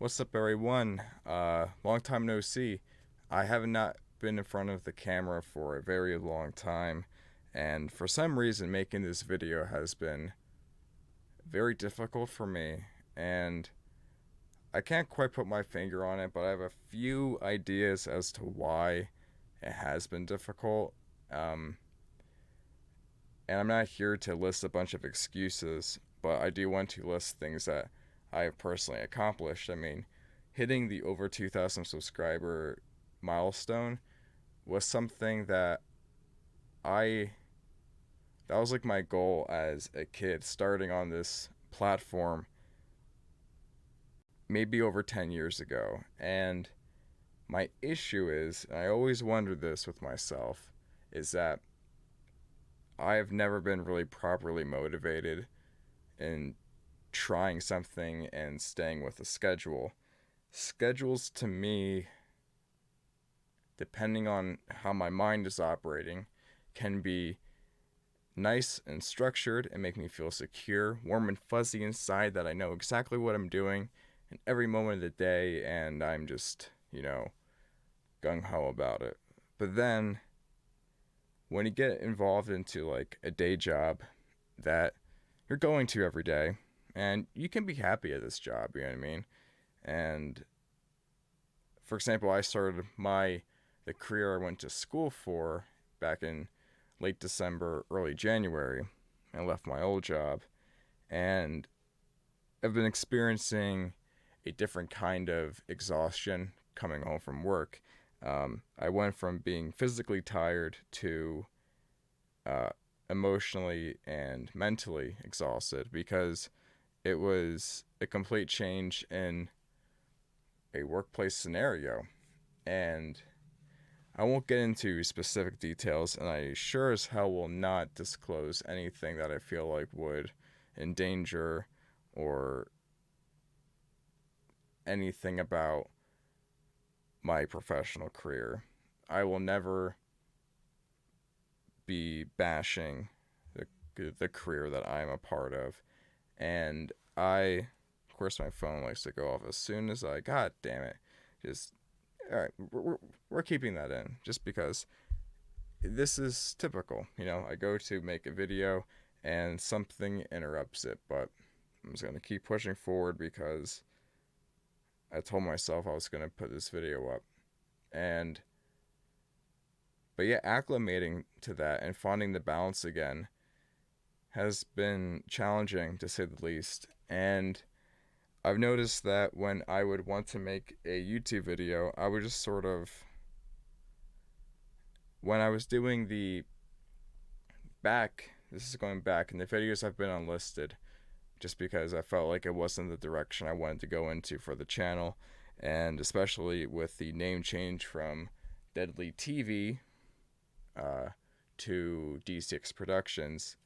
What's up, everyone? Long time no see. I have not been in front of the camera for a very long time, and for some reason, making this video has been very difficult for me, and I can't quite put my finger on it, but I have a few ideas as to why it has been difficult. Um, and I'm not here to list a bunch of excuses, but I do want to list things that I have personally accomplished. I mean, hitting the over 2,000 subscriber milestone was something I that was like my goal as a kid starting on this platform maybe over 10 years ago. And my issue is, and I always wonder this with myself, is that I have never been really properly motivated in trying something and staying with a schedule. Schedules to me, depending on how my mind is operating, can be nice and structured and make me feel secure, warm and fuzzy inside that I know exactly what I'm doing in every moment of the day and I'm just, gung ho about it. But then when you get involved into like a day job that you're going to every day and you can be happy at this job, you know what I mean? And for example, I started the career I went to school for back in late December, early January, and left my old job. And I've been experiencing a different kind of exhaustion coming home from work. I went from being physically tired to uh, emotionally and mentally exhausted because it was a complete change in a workplace scenario. And I won't get into specific details, and I sure as hell will not disclose anything that I feel like would endanger or anything about my professional career. I will never be bashing the career that I'm a part of. And of course, my phone likes to go off as soon as God damn it, just, all right, we're keeping that in just because this is typical. I go to make a video and something interrupts it, but I'm just going to keep pushing forward because I told myself I was going to put this video up. And, but yeah, acclimating to that and finding the balance again has been challenging to say the least. And I've noticed that when I would want to make a YouTube video, I would just sort of, when I was doing this is going back, and the videos have been unlisted just because I felt like it wasn't the direction I wanted to go into for the channel, and especially with the name change from Deadly TV to DCX Productions,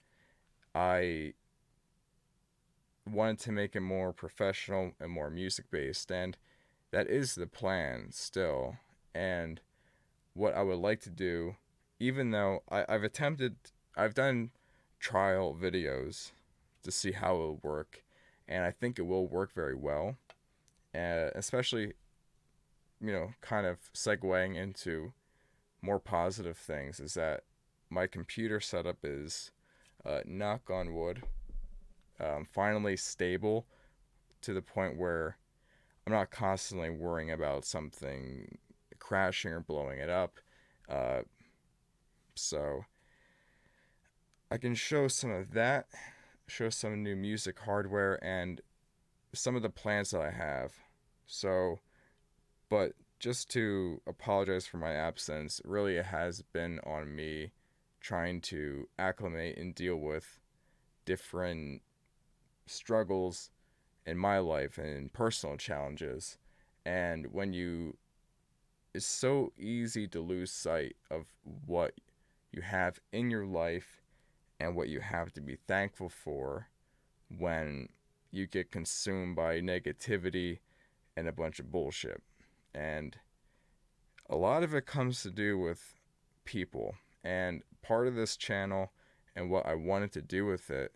I wanted to make it more professional and more music based, and that is the plan still. And what I would like to do, even though I've done trial videos to see how it will work, and I think it will work very well, especially, kind of segueing into more positive things, is that my computer setup is, knock on wood, finally stable to the point where I'm not constantly worrying about something crashing or blowing it up. Uh, so I can show some of that, show some new music hardware, and some of the plans that I have. So, but just to apologize for my absence, really it has been on me trying to acclimate and deal with different struggles in my life and personal challenges. And it's so easy to lose sight of what you have in your life and what you have to be thankful for when you get consumed by negativity and a bunch of bullshit. And a lot of it comes to do with people. And part of this channel and what I wanted to do with it,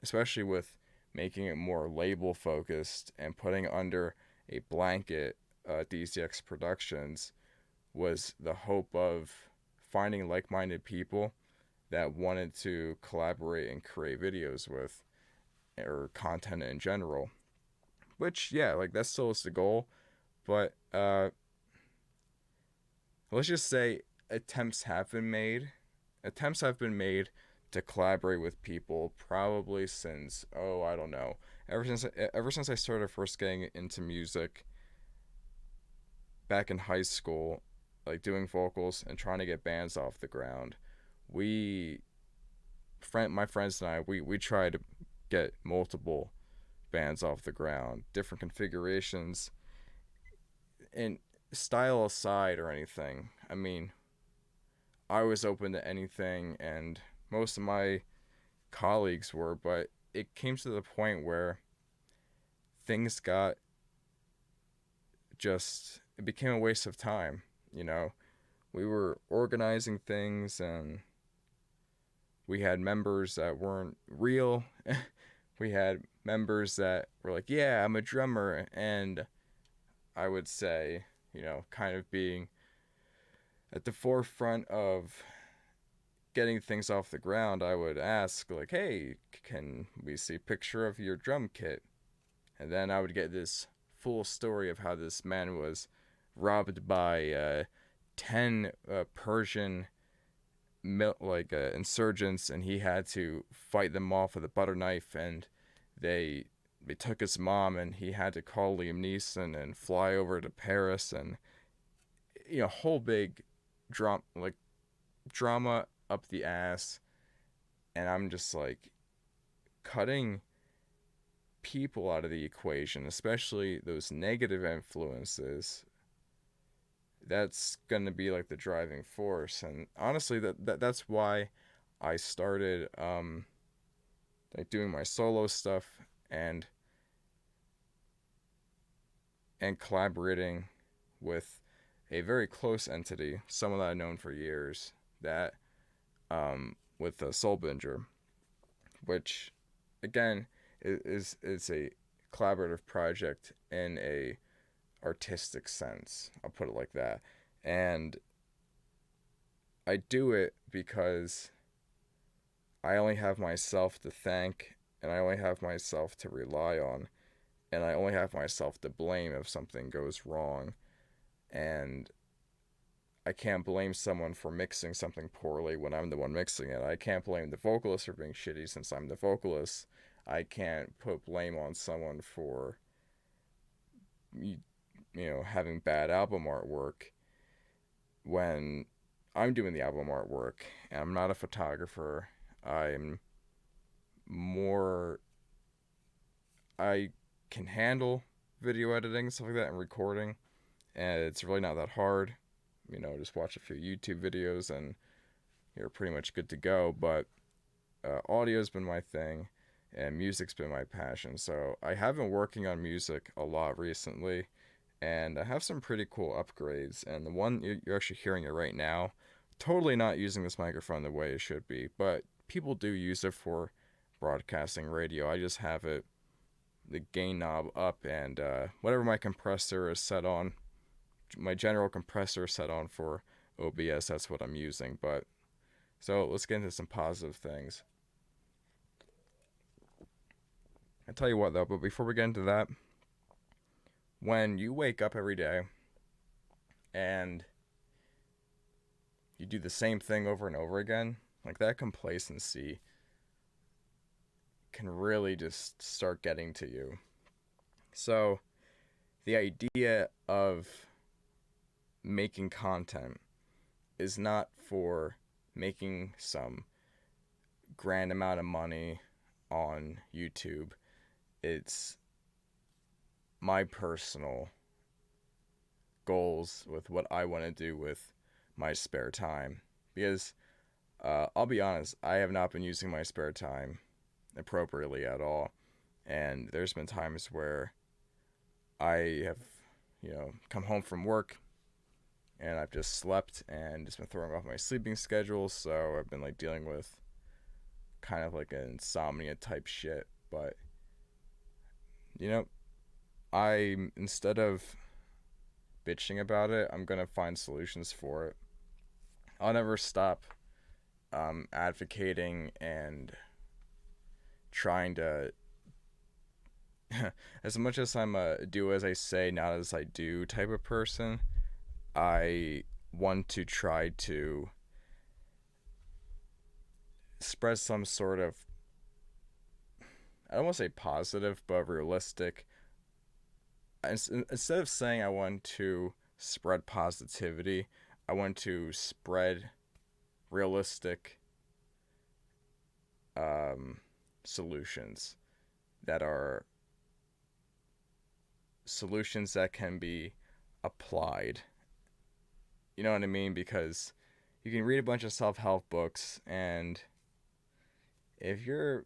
especially with making it more label focused and putting under a blanket DCX Productions was the hope of finding like-minded people that wanted to collaborate and create videos with, or content in general. Which, yeah, like that still is the goal, but let's just say attempts have been made. Attempts have been made to collaborate with people probably since, oh, I don't know, ever since I started first getting into music back in high school, like doing vocals and trying to get bands off the ground. We my friends and I, we tried to get multiple bands off the ground, different configurations, and style aside or anything. I mean, I was open to anything, and most of my colleagues were, but it came to the point where things got just, it became a waste of time, you know? We were organizing things, and we had members that weren't real. We had members that were like, yeah, I'm a drummer, and I would say, kind of being at the forefront of getting things off the ground, I would ask, like, hey, can we see a picture of your drum kit? And then I would get this full story of how this man was robbed by 10 Persian insurgents, and he had to fight them off with a butter knife, and they they took his mom, and he had to call Liam Neeson and fly over to Paris, and whole big drama up the ass. And I'm just like, cutting people out of the equation, especially those negative influences, that's going to be like the driving force. And honestly, that's why I started like doing my solo stuff, and collaborating with a very close entity, someone that I've known for years, that with Soulbinger, which again is a collaborative project in a artistic sense. I'll put it like that. And I do it because I only have myself to thank, and I only have myself to rely on, and I only have myself to blame if something goes wrong. And I can't blame someone for mixing something poorly when I'm the one mixing it. I can't blame the vocalist for being shitty since I'm the vocalist. I can't put blame on someone for having bad album artwork when I'm doing the album artwork. And I'm not a photographer. I'm more, I can handle video editing, stuff like that, and recording, and it's really not that hard. Just watch a few YouTube videos and you're pretty much good to go. But audio's been my thing, and music's been my passion. So I have been working on music a lot recently, and I have some pretty cool upgrades. And the one you're actually hearing it right now, totally not using this microphone the way it should be, but people do use it for broadcasting radio. I just have it, the gain knob up, and whatever my compressor is set on, my general compressor set on for OBS, that's what I'm using. But so let's get into some positive things. I tell you what though, but before we get into that, when you wake up every day and you do the same thing over and over again, like that complacency can really just start getting to you. So the idea of making content is not for making some grand amount of money on YouTube. It's my personal goals with what I want to do with my spare time. Because I'll be honest, I have not been using my spare time appropriately at all. And there's been times where I have, come home from work and I've just slept and just been throwing off my sleeping schedule. So I've been like dealing with kind of like an insomnia type shit. But instead of bitching about it, I'm gonna find solutions for it. I'll never stop advocating and trying to as much as I'm a do as I say, not as I do type of person, I want to try to spread some sort of, I don't want to say positive, but realistic. Instead of saying I want to spread positivity, I want to spread realistic um, solutions that are solutions that can be applied. You know what I mean? Because you can read a bunch of self help books, and if you're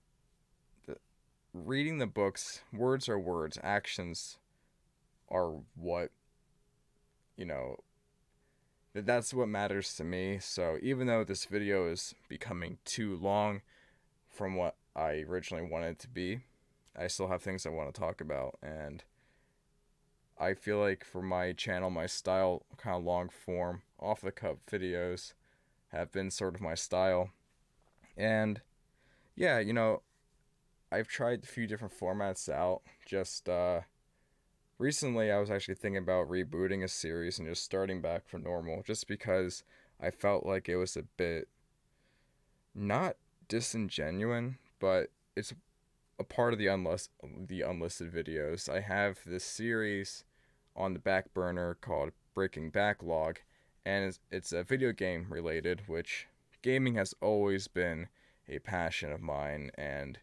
reading the books, words are words, actions are what, you know, that's what matters to me. So even though this video is becoming too long from what I originally wanted it to be, I still have things I want to talk about. And I feel like for my channel, my style, kind of long form, off the cuff videos have been sort of my style. And yeah, I've tried a few different formats out. Just recently, I was actually thinking about rebooting a series and just starting back from normal, just because I felt like it was a bit not disingenuous, but it's a part of the unlisted videos. I have this series on the back burner called Breaking Backlog, and it's a video game related, which gaming has always been a passion of mine, and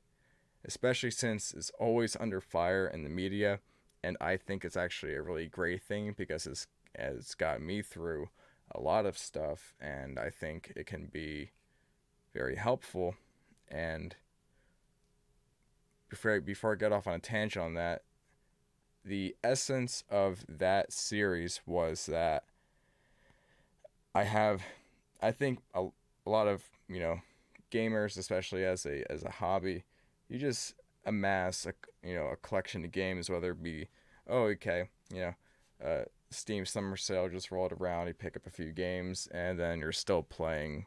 especially since it's always under fire in the media, and I think it's actually a really great thing because it's got me through a lot of stuff, and I think it can be very helpful. And before I get off on a tangent on that, the essence of that series was that I have, I think a lot of gamers, especially as a hobby, you just amass a collection of games, whether it be, oh, okay, Steam Summer Sale just rolled around, you pick up a few games, and then you're still playing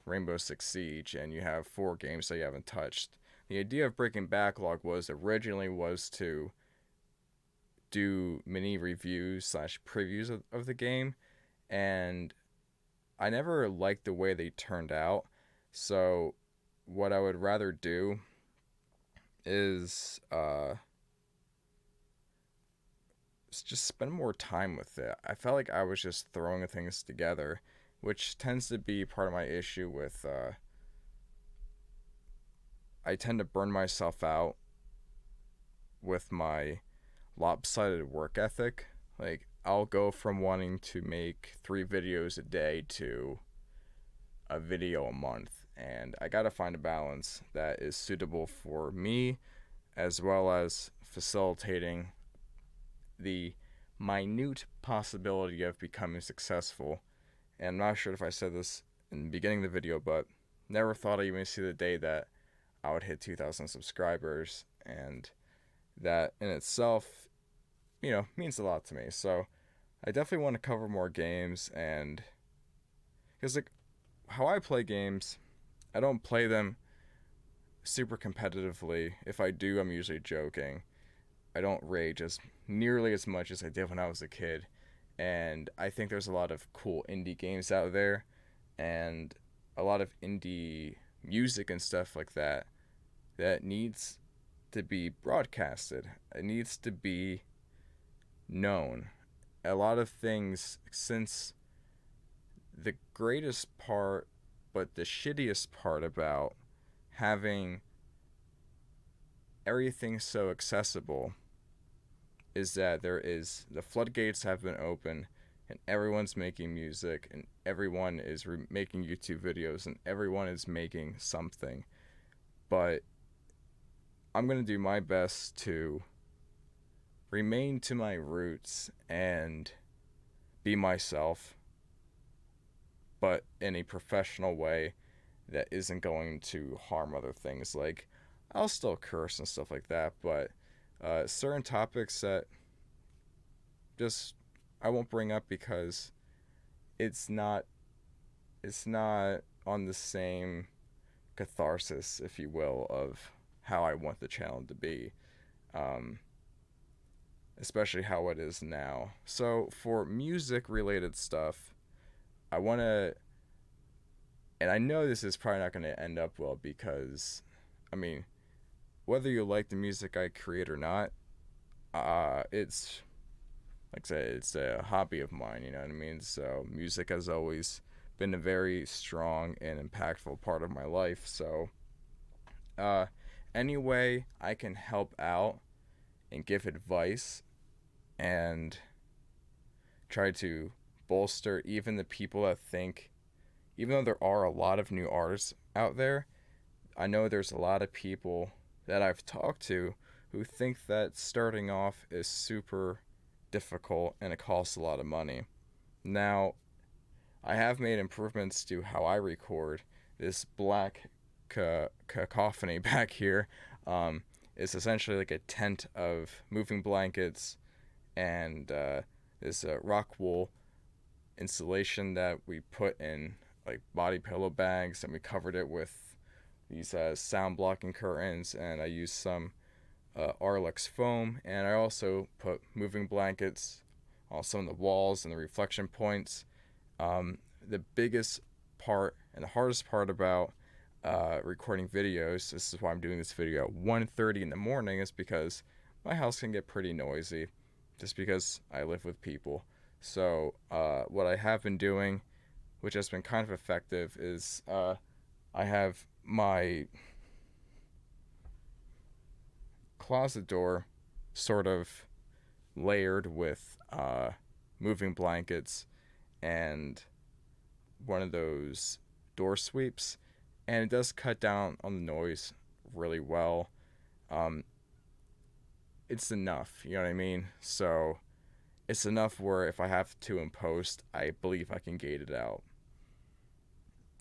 Rainbow Six Siege, and you have 4 games that you haven't touched. The idea of Breaking Backlog was originally was to do mini reviews slash previews of the game, and I never liked the way they turned out. So what I would rather do is just spend more time with it. I felt like I was just throwing things together, which tends to be part of my issue with I tend to burn myself out with my lopsided work ethic. Like, I'll go from wanting to make 3 videos a day to a video a month, and I gotta find a balance that is suitable for me, as well as facilitating the minute possibility of becoming successful. And I'm not sure if I said this in the beginning of the video, but never thought I'd even see the day that I would hit 2,000 subscribers, and that in itself, means a lot to me. So I definitely want to cover more games, and because like how I play games, I don't play them super competitively. If I do, I'm usually joking. I don't rage as nearly as much as I did when I was a kid. And I think there's a lot of cool indie games out there, and a lot of indie music and stuff like that needs to be broadcasted. It needs to be known. A lot of things, since the greatest part, but the shittiest part about having everything so accessible is that the floodgates have been open, and everyone's making music, and everyone is making YouTube videos, and everyone is making something. But I'm going to do my best to remain to my roots and be myself, but in a professional way that isn't going to harm other things. Like, I'll still curse and stuff like that, but Certain topics that just I won't bring up because it's not it's not on the same catharsis, if you will, of how I want the channel to be, um, especially how it is now. So for music related stuff, I want to, and I know this is probably not going to end up well because, I mean, whether you like the music I create or not, it's like I said, it's a hobby of mine. You know what I mean? So music has always been a very strong and impactful part of my life. So, uh, any way I can help out and give advice and try to bolster even the people that think, even though there are a lot of new artists out there, I know there's a lot of people that I've talked to who think that starting off is super difficult and it costs a lot of money. Now, I have made improvements to how I record. This black cacophony back here is essentially like a tent of moving blankets and this rock wool insulation that we put in like body pillow bags, and we covered it with these sound blocking curtains, and I used some Arlex foam, and I also put moving blankets also on the walls and the reflection points. The biggest part and the hardest part about recording videos, this is why I'm doing this video at 1:30 in the morning, is because my house can get pretty noisy just because I live with people. So what I have been doing, which has been kind of effective, is I have my closet door sort of layered with moving blankets and one of those door sweeps, and it does cut down on the noise really well. Um, it's enough, you know what I mean? So it's enough where if I have to in post, I believe I can gate it out.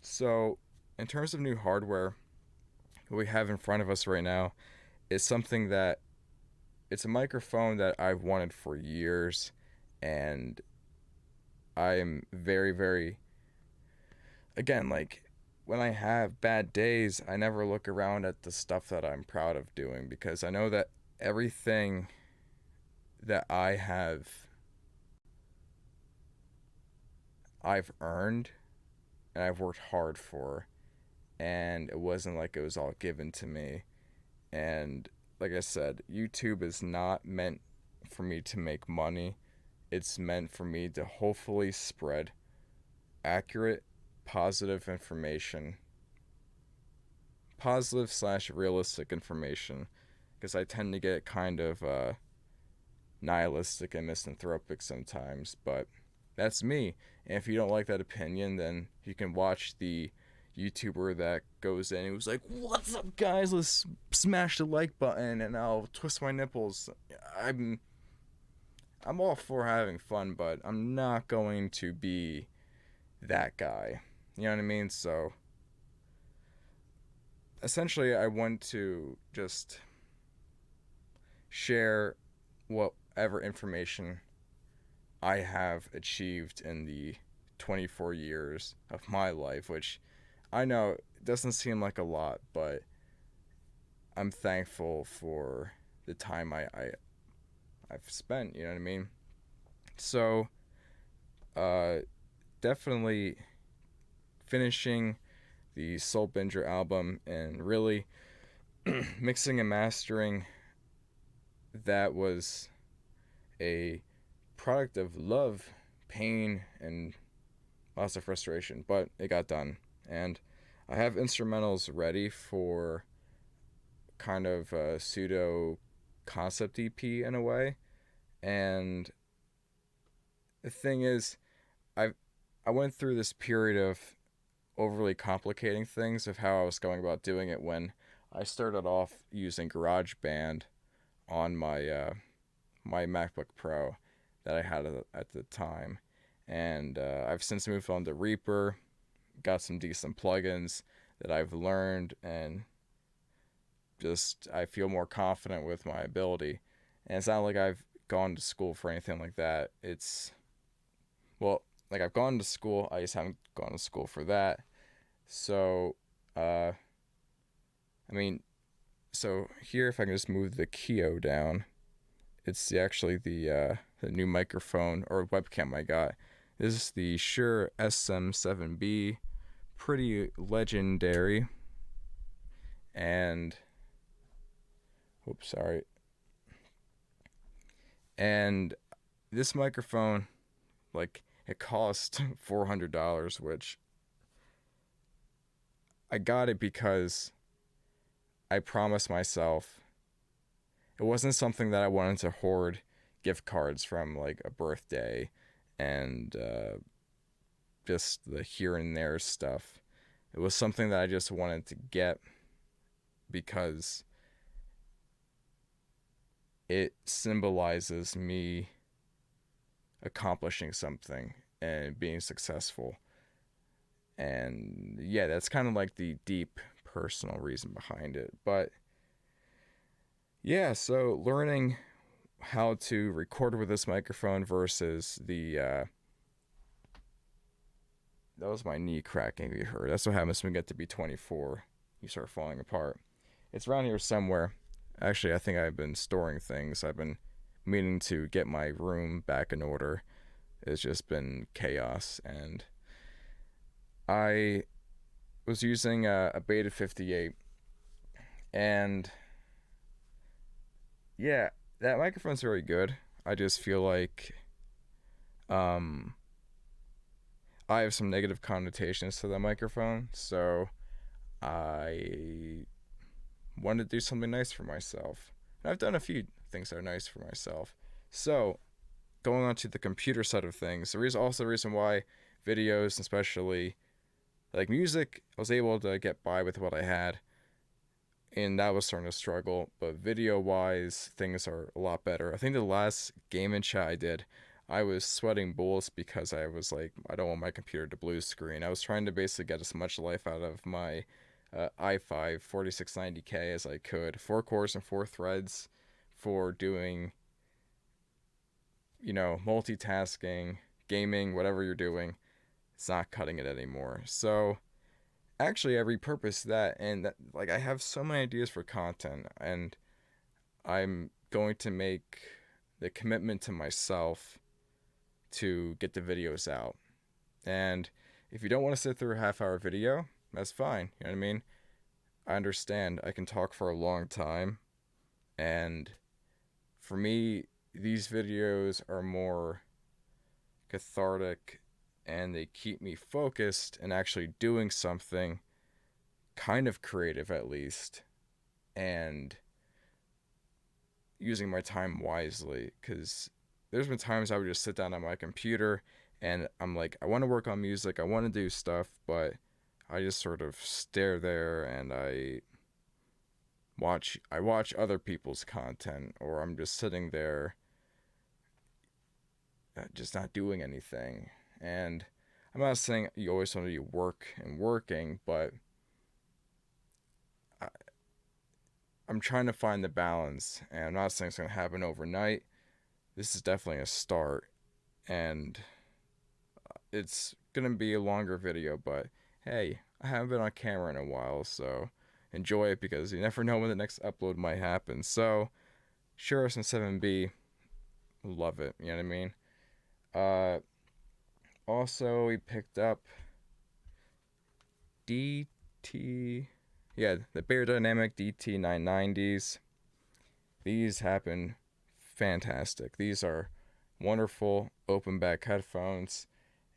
So, in terms of new hardware, what we have in front of us right now is something that it's a microphone that I've wanted for years, and I am very, very, again, like when I have bad days, I never look around at the stuff that I'm proud of doing because I know that everything that I've earned and I've worked hard for, and it wasn't like it was all given to me. And like I said, YouTube is not meant for me to make money. It's meant for me to hopefully spread accurate, positive information, positive slash realistic information, because I tend to get kind of nihilistic and misanthropic sometimes, but that's me. And if you don't like that opinion, then you can watch the YouTuber that goes in who's like, "What's up, guys? Let's smash the like button," and I'll twist my nipples. I'm I'm all for having fun, but I'm not going to be that guy. You know what I mean? So essentially, I want to just share whatever information I have achieved in the 24 years of my life, which I know doesn't seem like a lot, but I'm thankful for the time I've spent. You know what I mean? So, uh, definitely finishing the Soul Binger album and really mixing and mastering that was a product of love, pain, and lots of frustration, but it got done. And I have instrumentals ready for kind of a pseudo concept EP in a way. And the thing is, I I went through this period of overly complicating things of how I was going about doing it when I started off using GarageBand on my MacBook Pro that I had at the time, and I've since moved on to Reaper, got some decent plugins that I've learned and just I feel more confident with my ability. And it's not like I've gone to school for anything like that. It's well, like I've gone to school, I just haven't gone to school for that. So, uh, I mean, so here if I can just move the Keo down, it's actually the new microphone or webcam I got. This is the Shure SM7B, pretty legendary, and oops, sorry. And this microphone, like, it cost $400, which I got it because I promised myself it wasn't something that I wanted to hoard gift cards from, like a birthday and just the here and there stuff. It was something that I just wanted to get because it symbolizes me accomplishing something and being successful. And yeah, that's kind of like the deep personal reason behind it. But yeah, so learning how to record with this microphone versus that was my knee cracking, if you heard. That's what happens when you get to be 24. You start falling apart. It's around here somewhere. Actually, I think I've been storing things. I've been meaning to get my room back in order. It's just been chaos. And I was using a Beta 58. And yeah, that microphone's very good. I just feel like um, I have some negative connotations to the microphone. So I wanted to do something nice for myself. And I've done a few things that are nice for myself. So, going on to the computer side of things, the reason why videos, especially like music, I was able to get by with what I had, and that was starting to struggle. But video wise, things are a lot better. I think the last game and chat I did, I was sweating bullets because I was like, I don't want my computer to blue screen. I was trying to basically get as much life out of my i5 4690K as I could. 4 cores and 4 threads for doing, multitasking, gaming, whatever you're doing. It's not cutting it anymore. So actually, I repurposed that, and that, like, I have so many ideas for content, and I'm going to make the commitment to myself to get the videos out. And if you don't want to sit through a half-hour video, that's fine. You know what I mean? I understand. I can talk for a long time, and for me, these videos are more cathartic and they keep me focused and actually doing something kind of creative at least, and using my time wisely, because there's been times I would just sit down on my computer and I'm like, I want to work on music, I want to do stuff, but I just sort of stare there and I watch other people's content, or I'm just sitting there just not doing anything. And I'm not saying you always want to be working, but I, I'm trying to find the balance. And I'm not saying it's going to happen overnight. This is definitely a start, and it's going to be a longer video, but hey, I haven't been on camera in a while, so enjoy it because you never know when the next upload might happen. So, Shure SM7B, love it, you know what I mean? Uh, Also, we picked up DT, yeah, the Beyerdynamic DT990s. These happen fantastic. These are wonderful open back headphones,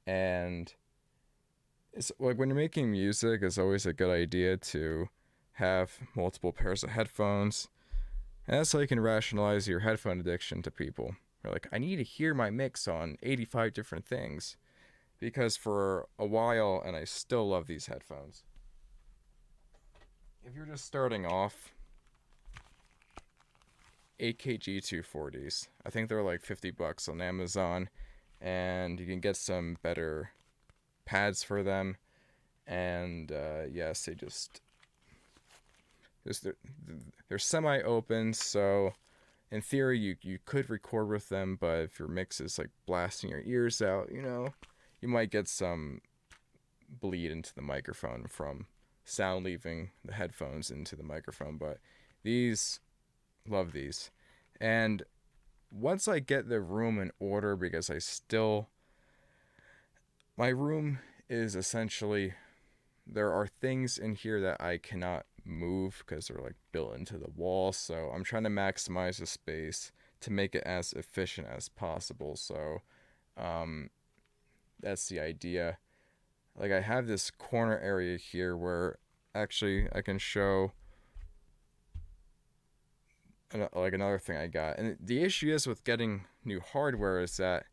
and it's like when you're making music, it's always a good idea to have multiple pairs of headphones, and that's how you can rationalize your headphone addiction to people. You're like, I need to hear my mix on 85 different things, because for a while, and I still love these headphones, if you're just starting off, AKG 240s, I think they're like $50 on Amazon, and you can get some better pads for them. And yes, they just There's, they're semi-open, so in theory you could record with them, but if your mix is like blasting your ears out, you might get some bleed into the microphone from sound leaving the headphones into the microphone. But these, love these. And once I get the room in order, because my room is essentially, there are things in here that I cannot move because they're like built into the wall. So I'm trying to maximize the space to make it as efficient as possible. So um, that's the idea. Like, I have this corner area here where actually I can show like another thing I got. And the issue is with getting new hardware is that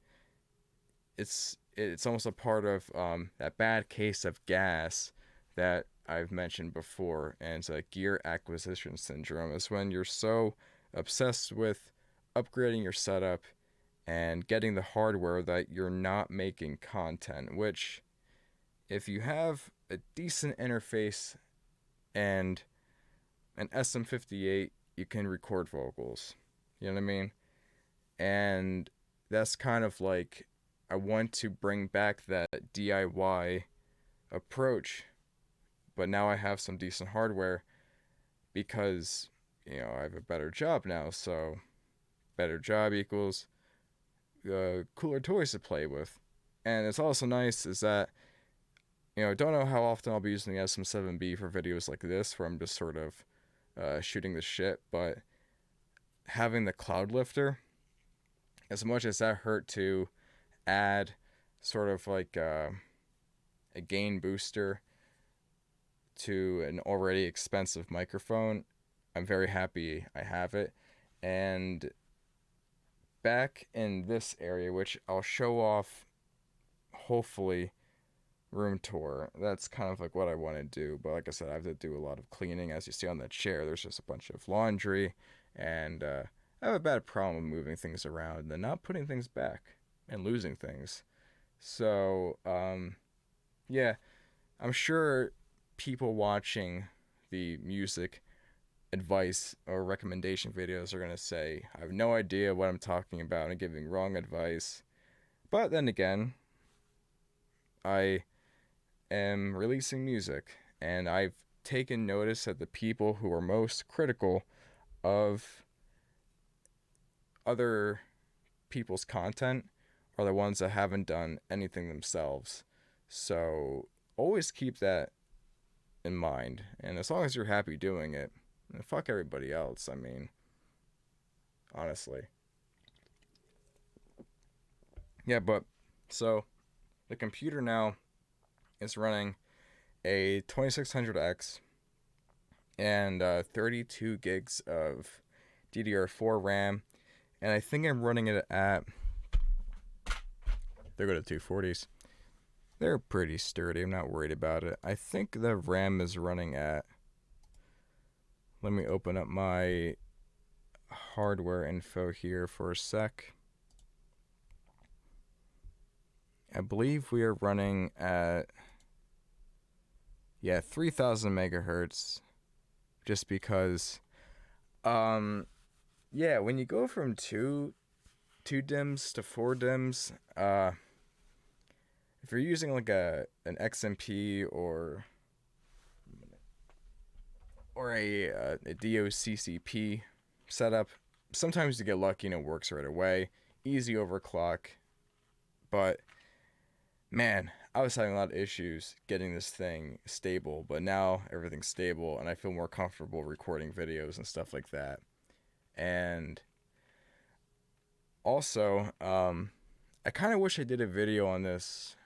it's almost a part of that bad case of gas that I've mentioned before, and it's a gear acquisition syndrome. It's when you're so obsessed with upgrading your setup and getting the hardware that you're not making content, which if you have a decent interface and an SM58, you can record vocals. You know what I mean? And that's kind of like, I want to bring back that DIY approach, but now I have some decent hardware because, I have a better job now. So, better job equals cooler toys to play with. And it's also nice is that, don't know how often I'll be using the SM7B for videos like this, where I'm just sort of shooting the shit, but having the cloud lifter, as much as that hurt to add sort of like a gain booster to an already expensive microphone, I'm very happy I have it. And back in this area, which I'll show off hopefully room tour, that's kind of like what I want to do. But like I said, I have to do a lot of cleaning. As you see on that chair, there's just a bunch of laundry, and I have a bad problem with moving things around and then not putting things back and losing things. So yeah, I'm sure people watching the music advice or recommendation videos are going to say I have no idea what I'm talking about and giving wrong advice. But then again, I am releasing music, and I've taken notice that the people who are most critical of other people's content are the ones that haven't done anything themselves. So always keep that in mind. And as long as you're happy doing it, fuck everybody else. I mean, honestly. Yeah, but so the computer now is running a 2600X and 32 gigs of DDR4 RAM, and I think I'm running it at, they're good at 240s. They're pretty sturdy. I'm not worried about it. I think the RAM is running at, let me open up my hardware info here for a sec. I believe we are running at, 3000 megahertz, just because when you go from two DIMMs to 4 DIMMs, if you're using like an XMP or a DOCCP setup, sometimes you get lucky and it works right away. Easy overclock. But man, I was having a lot of issues getting this thing stable, but now everything's stable and I feel more comfortable recording videos and stuff like that. And also, I kind of wish I did a video on this.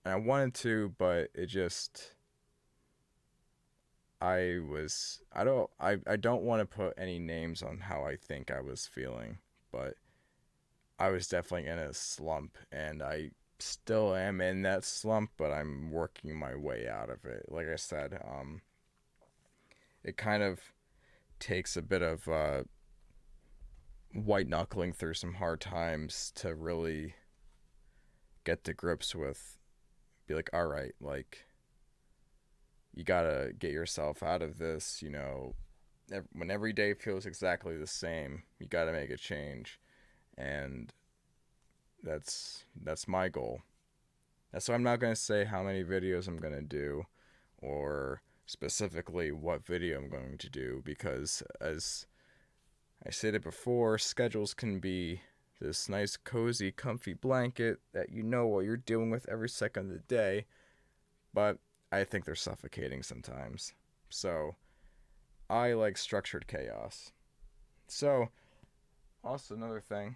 And I wanted to, but it just, I don't want to put any names on how I think I was feeling, but I was definitely in a slump, and I still am in that slump, but I'm working my way out of it. Like I said, it kind of takes a bit of white knuckling through some hard times to really get to grips with, be like, all right, like, you gotta get yourself out of this, when every day feels exactly the same, you got to make a change, and that's my goal. That's why I'm not gonna say how many videos I'm gonna do, or specifically what video I'm going to do, because as I stated before, schedules can be this nice, cozy, comfy blanket that you know what you're dealing with every second of the day, but I think they're suffocating sometimes. So I like structured chaos. So, also another thing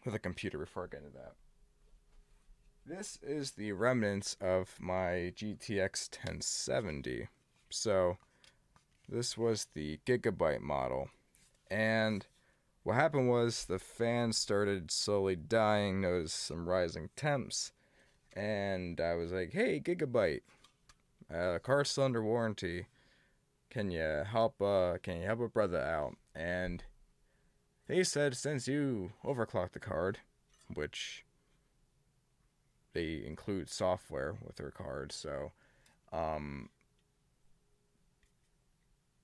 with a computer before I get into that. This is the remnants of my GTX 1070. So, this was the gigabyte model. And what happened was the fan started slowly dying, noticed some rising temps, and I was like, hey, Gigabyte, car's still under warranty. Can you help a brother out? And they said, since you overclocked the card, which they include software with their card, so um,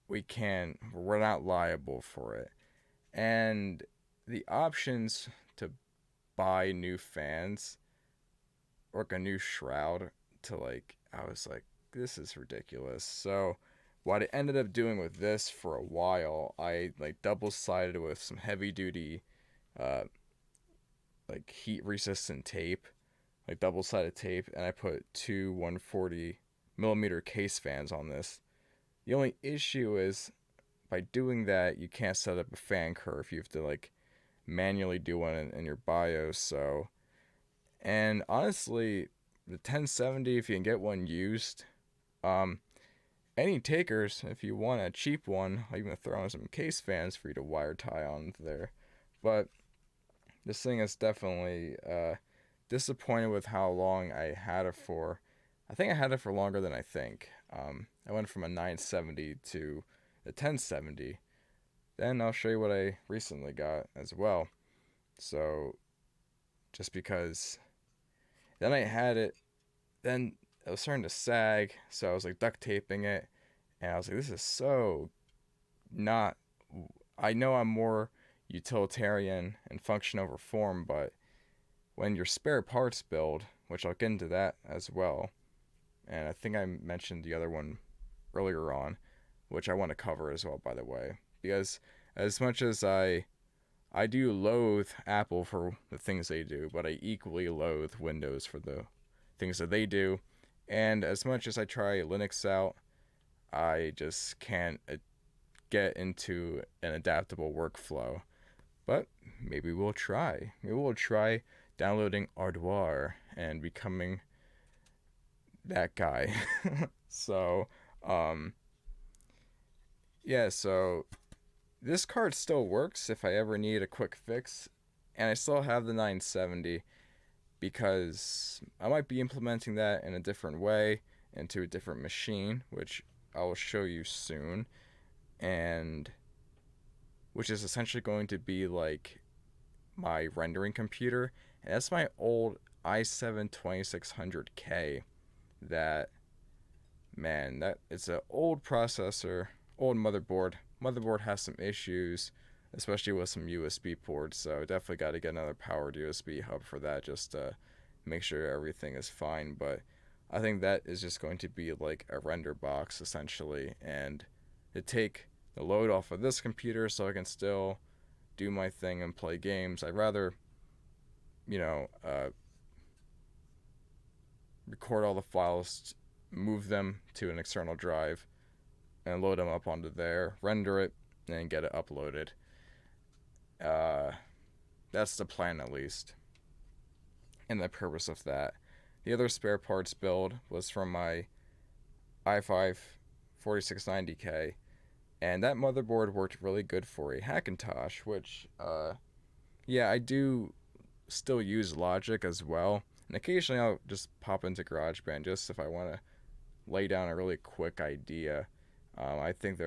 we're not liable for it. And the options to buy new fans or like a new shroud to I was like, this is ridiculous. So what I ended up doing with this for a while, I like double sided with some heavy duty uh heat resistant tape, like double sided tape, and I put two 140 millimeter case fans on this. The only issue is by doing that you can't set up a fan curve. You have to manually do one in your BIOS. So, and honestly, the 1070, if you can get one used, um, any takers, if you want a cheap one, I'm even throw in some case fans for you to wire tie on there. But this thing is definitely disappointed with how long I had it for. I think I had it for longer than I think. I went from a 970 to a 1070. Then I'll show you what I recently got as well. So, just because then I had it, then it was starting to sag, so I was like duct taping it, and I was like, this is so not. I know I'm more utilitarian and function over form, but when your spare parts build, which I'll get into that as well, and I think I mentioned the other one earlier on, which I want to cover as well, by the way, because as much as I do loathe Apple for the things they do, but I equally loathe Windows for the things that they do. And as much as I try Linux out, I just can't get into an adaptable workflow. But maybe we'll try. Maybe we'll try downloading Ardoir and becoming that guy. So, um, yeah, so this card still works if I ever need a quick fix, and I still have the 970 because I might be implementing that in a different way into a different machine, which I will show you soon, and which is essentially going to be like my rendering computer, and that's my old i7 2600K. That man, that it's an old processor, old motherboard. Motherboard has some issues, especially with some USB ports. So definitely got to get another powered USB hub for that, just to make sure everything is fine. But I think that is just going to be like a render box essentially, and to take the load off of this computer so I can still do my thing and play games. I'd rather, you know, record all the files, move them to an external drive, and load them up onto there, render it, and get it uploaded. Uh, that's the plan at least, and the purpose of that. The other spare parts build was from my i5 4690K, and that motherboard worked really good for a Hackintosh, which, yeah, I do still use Logic as well. And occasionally I'll just pop into GarageBand just if I want to lay down a really quick idea. I think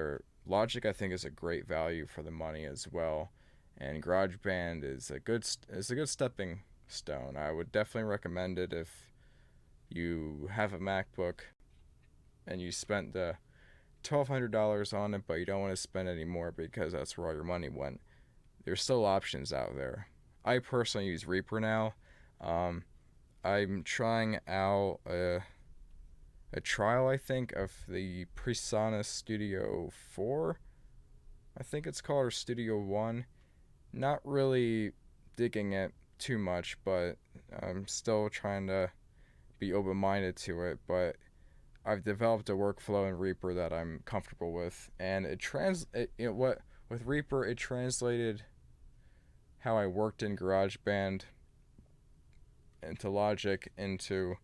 Logic I think is a great value for the money as well, and GarageBand is a good stepping stone. I would definitely recommend it if you have a MacBook and you spent the $1,200 on it, but you don't want to spend any more because that's where all your money went. There's still options out there. I personally use Reaper now. Um, I'm trying out a trial, I think, of the Presonus Studio 4. I think it's called, or Studio 1. Not really digging it too much, but I'm still trying to be open minded to it. But I've developed a workflow in Reaper that I'm comfortable with, and with Reaper it translated how I worked in GarageBand into Logic into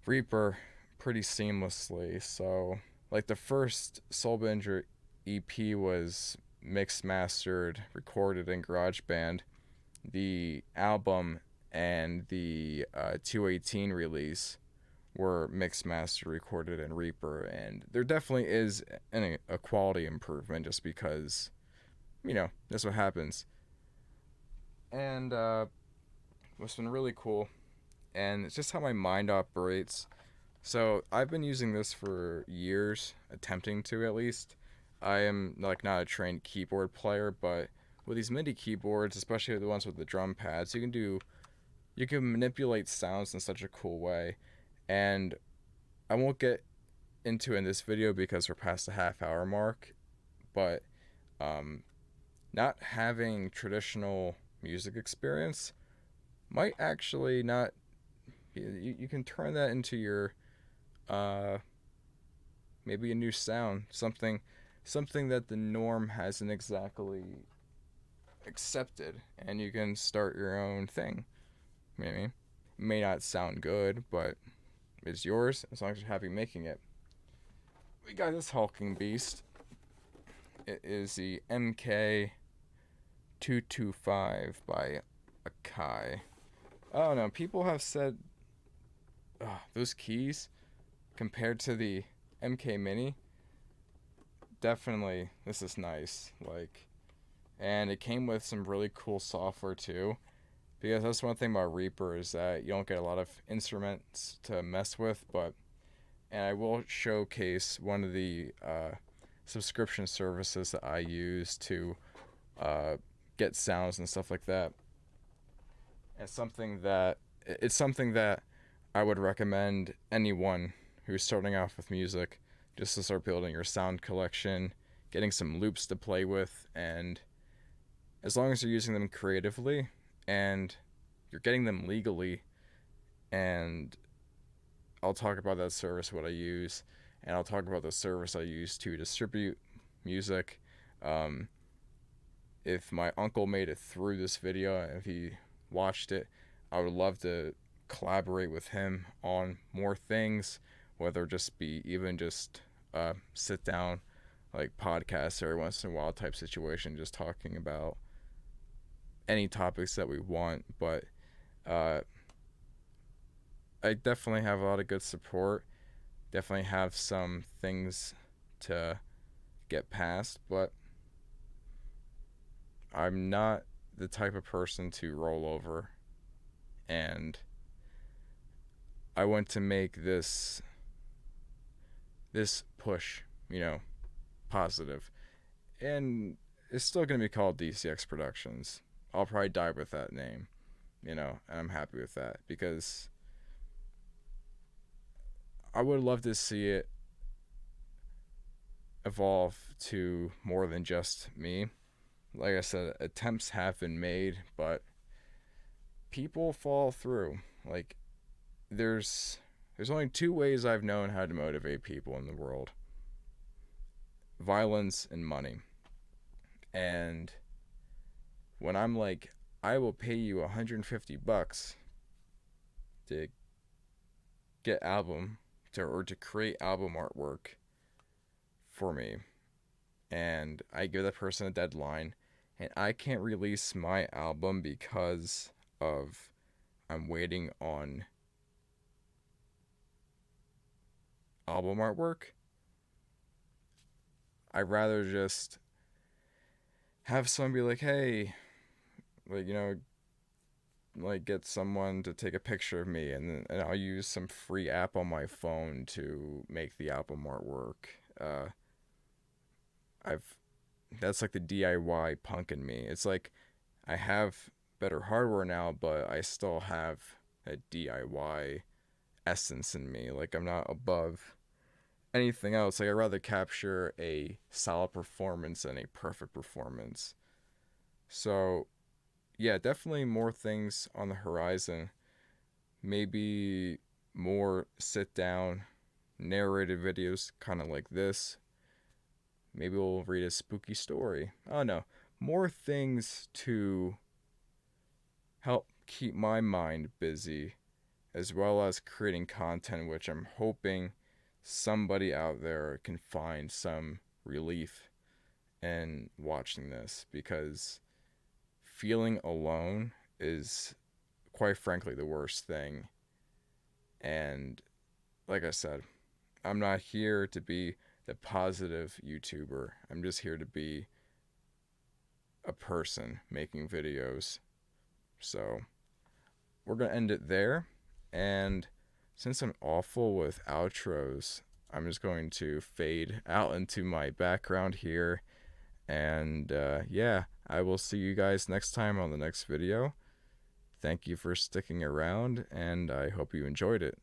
Reaper pretty seamlessly. So, like the first Soulbinger EP was mixed, mastered, recorded in GarageBand. The album and the 218 release were mixed, mastered, recorded in Reaper, and there definitely is a quality improvement just because, that's what happens. And what's been really cool, and it's just how my mind operates. So I've been using this for years, attempting to at least. I am like not a trained keyboard player, but with these MIDI keyboards, especially the ones with the drum pads, you can manipulate sounds in such a cool way. And I won't get into it in this video because we're past the half hour mark, but um, not having traditional music experience might actually not. You can turn that into your uh, maybe a new sound, something that the norm hasn't exactly accepted, and you can start your own thing. Maybe it may not sound good, but it's yours as long as you're happy making it. We got this hulking beast. It is the MK225 by Akai. Oh no, people have said those keys compared to the MK Mini, definitely this is nice. Like, and it came with some really cool software too. Because that's one thing about Reaper is that you don't get a lot of instruments to mess with, and I will showcase one of the subscription services that I use to uh, get sounds and stuff like that. It's something that I would recommend anyone who's starting off with music just to start building your sound collection, getting some loops to play with, and as long as you're using them creatively and you're getting them legally, and I'll talk about that service, what I use, and I'll talk about the service I use to distribute music. Um, if my uncle made it through this video, if he watched it, I would love to collaborate with him on more things, whether it just be even just sit down like podcasts every once in a while type situation, just talking about any topics that we want. But uh, I definitely have a lot of good support. Definitely have some things to get past, but I'm not the type of person to roll over. And I want to make this push, positive. And it's still going to be called DCX Productions. I'll probably die with that name, and I'm happy with that because I would love to see it evolve to more than just me. Like I said, attempts have been made, but people fall through. Like there's only two ways I've known how to motivate people in the world: violence and money. And when I'm like, I will pay you $150 to get or to create album artwork for me, and I give that person a deadline, and I can't release my album because of I'm waiting on album artwork, I'd rather just have someone be like, hey, like, like get someone to take a picture of me, and I'll use some free app on my phone to make the album artwork. I've that's like the DIY punk in me. It's like I have better hardware now, but I still have a DIY essence in me. Like I'm not above anything else. Like I'd rather capture a solid performance than a perfect performance. So yeah, definitely more things on the horizon. Maybe more sit down narrated videos, kind of like this. Maybe we'll read a spooky story. Oh no, more things to help keep my mind busy, as well as creating content, which I'm hoping somebody out there can find some relief in watching this, because feeling alone is quite frankly the worst thing. And like I said, I'm not here to be the positive YouTuber. I'm just here to be a person making videos. So we're going to end it there. And since I'm awful with outros, I'm just going to fade out into my background here. And yeah, I will see you guys next time on the next video. Thank you for sticking around, and I hope you enjoyed it.